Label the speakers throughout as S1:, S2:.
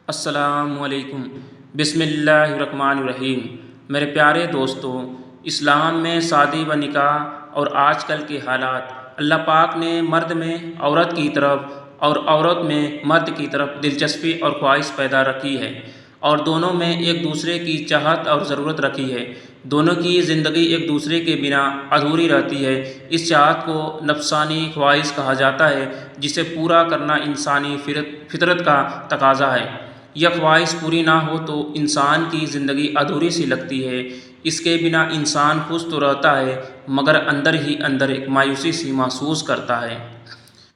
S1: السلام علیکم۔ بسم اللہ الرحمن الرحیم۔ میرے پیارے دوستو، اسلام میں شادی و نکاح اور آج کل کے حالات، اللہ پاک نے مرد میں عورت کی طرف اور عورت میں مرد کی طرف دلچسپی اور خواہش پیدا رکھی ہے، اور دونوں میں ایک دوسرے کی چاہت اور ضرورت رکھی ہے۔ دونوں کی زندگی ایک دوسرے کے بنا ادھوری رہتی ہے۔ اس چاہت کو نفسانی خواہش کہا جاتا ہے، جسے پورا کرنا انسانی فطرت کا تقاضا ہے۔ یہ خواہش پوری نہ ہو تو انسان کی زندگی ادھوری سی لگتی ہے۔ اس کے بنا انسان خوش تو رہتا ہے، مگر اندر ہی اندر ایک مایوسی سی محسوس کرتا ہے۔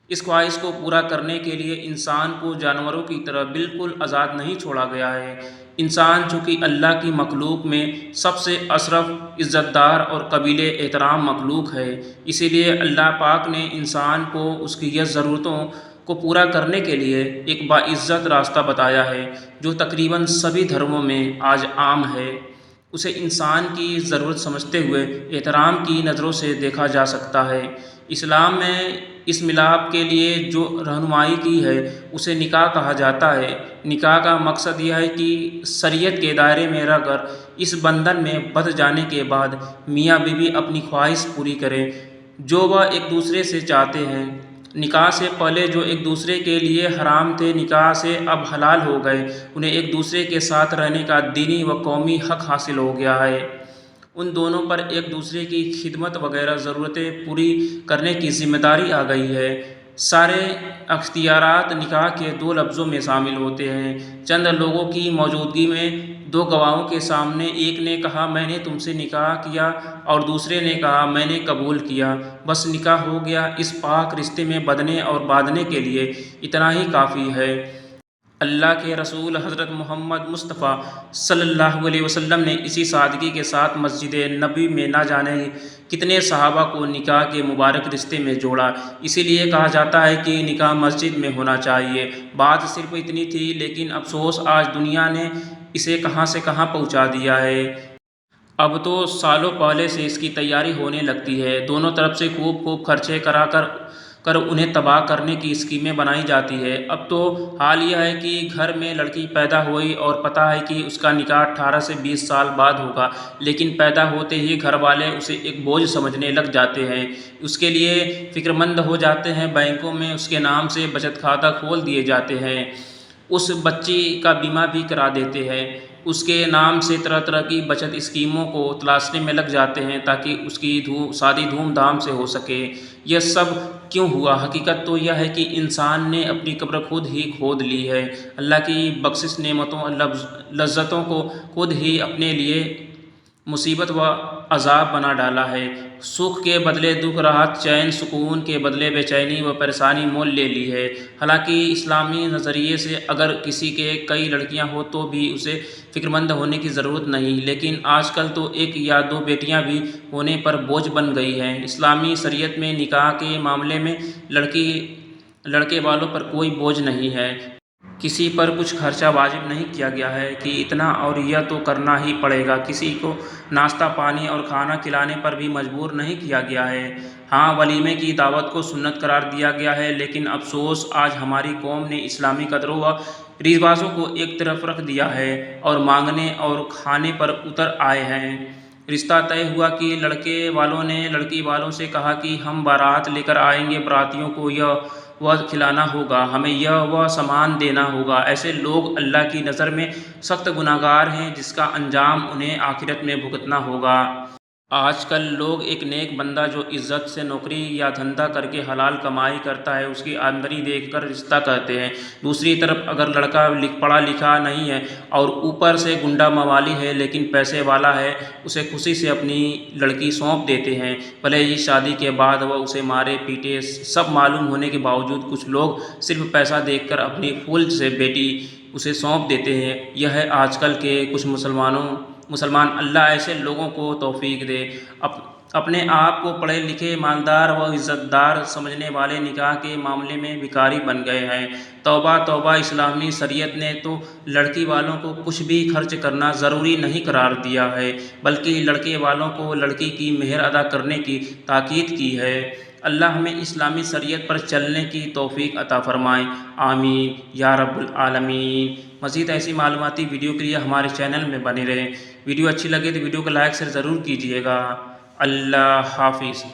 S1: اس خواہش کو پورا کرنے کے لیے انسان کو جانوروں کی طرح بالکل آزاد نہیں چھوڑا گیا ہے۔ انسان چونکہ اللہ کی مخلوق میں سب سے اشرف، عزت دار اور قابل احترام مخلوق ہے، اسی لیے اللہ پاک نے انسان کو اس کی یہ ضرورتوں کو پورا کرنے کے لیے ایک باعزت راستہ بتایا ہے، جو تقریباً سبھی دھرموں میں آج عام ہے۔ اسے انسان کی ضرورت سمجھتے ہوئے احترام کی نظروں سے دیکھا جا سکتا ہے۔ اسلام میں اس ملاپ کے لیے جو رہنمائی کی ہے، اسے نکاح کہا جاتا ہے۔ نکاح کا مقصد یہ ہے کہ شریعت کے دائرے میں رہ کر اس بندھن میں بندھ جانے کے بعد میاں بیوی اپنی خواہش پوری کریں جو وہ ایک دوسرے سے چاہتے ہیں۔ نکاح سے پہلے جو ایک دوسرے کے لیے حرام تھے، نکاح سے اب حلال ہو گئے۔ انہیں ایک دوسرے کے ساتھ رہنے کا دینی و قومی حق حاصل ہو گیا ہے۔ ان دونوں پر ایک دوسرے کی خدمت وغیرہ ضرورتیں پوری کرنے کی ذمہ داری آ گئی ہے۔ سارے اختیارات نکاح کے دو لفظوں میں شامل ہوتے ہیں۔ چند لوگوں کی موجودگی میں دو گواہوں کے سامنے ایک نے کہا میں نے تم سے نکاح کیا اور دوسرے نے کہا میں نے قبول کیا، بس نکاح ہو گیا۔ اس پاک رشتے میں بندھنے اور باندھنے کے لیے اتنا ہی کافی ہے۔ اللہ کے رسول حضرت محمد مصطفیٰ صلی اللہ علیہ وسلم نے اسی سادگی کے ساتھ مسجد نبوی میں نہ جانے کتنے صحابہ کو نکاح کے مبارک رشتے میں جوڑا۔ اسی لیے کہا جاتا ہے کہ نکاح مسجد میں ہونا چاہیے۔ بات صرف اتنی تھی، لیکن افسوس آج دنیا نے اسے کہاں سے کہاں پہنچا دیا ہے۔ اب تو سالوں پہلے سے اس کی تیاری ہونے لگتی ہے۔ دونوں طرف سے خوب خرچے کرا کر انہیں تباہ کرنے کی اسکیمیں بنائی جاتی ہے۔ اب تو حال یہ ہے کہ گھر میں لڑکی پیدا ہوئی اور پتہ ہے کہ اس کا نکاح 18 سے 20 سال بعد ہوگا، لیکن پیدا ہوتے ہی گھر والے اسے ایک بوجھ سمجھنے لگ جاتے ہیں۔ اس کے لیے فکر مند ہو جاتے ہیں۔ بینکوں میں اس کے نام سے بچت کھاتہ کھول دیے جاتے ہیں۔ اس بچی کا بیمہ بھی کرا دیتے ہیں۔ اس کے نام سے طرح طرح کی بچت اسکیموں کو تلاشنے میں لگ جاتے ہیں تاکہ اس کی شادی دھوم دھام سے ہو سکے۔ یہ سب کیوں ہوا؟ حقیقت تو یہ ہے کہ انسان نے اپنی قبر خود ہی کھود لی ہے۔ اللہ کی بخشش نعمتوں لذتوں کو خود ہی اپنے لیے مصیبت و عذاب بنا ڈالا ہے۔ سکھ کے بدلے دکھ، راحت چین سکون کے بدلے بے چینی و پریشانی مول لے لی ہے۔ حالانکہ اسلامی نظریے سے اگر کسی کے کئی لڑکیاں ہوں تو بھی اسے فکرمند ہونے کی ضرورت نہیں، لیکن آج کل تو ایک یا دو بیٹیاں بھی ہونے پر بوجھ بن گئی ہیں۔ اسلامی شریعت میں نکاح کے معاملے میں لڑکے والوں پر کوئی بوجھ نہیں ہے۔ کسی پر کچھ خرچہ واجب نہیں کیا گیا ہے کہ اتنا اور یہ تو کرنا ہی پڑے گا۔ کسی کو ناشتہ پانی اور کھانا کھلانے پر بھی مجبور نہیں کیا گیا ہے۔ ہاں، ولیمے کی دعوت کو سنت قرار دیا گیا ہے، لیکن افسوس آج ہماری قوم نے اسلامی قدروں و رواجوں کو ایک طرف رکھ دیا ہے اور مانگنے اور کھانے پر اتر آئے ہیں۔ رشتہ طے ہوا کہ لڑکے والوں نے لڑکی والوں سے کہا کہ ہم بارات لے کر آئیں گے، براتیوں کو یہ وہ کھلانا ہوگا، ہمیں یہ وہ سامان دینا ہوگا۔ ایسے لوگ اللہ کی نظر میں سخت گنہگار ہیں، جس کا انجام انہیں آخرت میں بھگتنا ہوگا۔ آج کل لوگ ایک نیک بندہ جو عزت سے نوکری یا دھندا کر کے حلال کمائی کرتا ہے، اس کی آمدنی دیکھ کر رشتہ کرتے ہیں۔ دوسری طرف اگر لڑکا پڑھا لکھا نہیں ہے اور اوپر سے گنڈا موالی ہے لیکن پیسے والا ہے، اسے خوشی سے اپنی لڑکی سونپ دیتے ہیں، بھلے ہی شادی کے بعد وہ اسے مارے پیٹے۔ سب معلوم ہونے کے باوجود کچھ لوگ صرف پیسہ دیکھ کر اپنی پھول سے بیٹی اسے سونپ دیتے ہیں۔ یہ ہے آج کل کے کچھ مسلمان۔ اللہ ایسے لوگوں کو توفیق دے۔ اپنے آپ کو پڑھے لکھے، مالدار و عزت دار سمجھنے والے نکاح کے معاملے میں بھکاری بن گئے ہیں۔ توبہ توبہ! اسلامی شریعت نے تو لڑکی والوں کو کچھ بھی خرچ کرنا ضروری نہیں قرار دیا ہے، بلکہ لڑکے والوں کو لڑکی کی مہر ادا کرنے کی تاکید کی ہے۔ اللہ ہمیں اسلامی شریعت پر چلنے کی توفیق عطا فرمائے، آمین یا رب العالمین۔ مزید ایسی معلوماتی ویڈیو کے لیے ہمارے چینل میں بنے رہیں۔ ویڈیو اچھی لگے تو ویڈیو کو لائک شیئر ضرور کیجیے گا۔ اللہ حافظ۔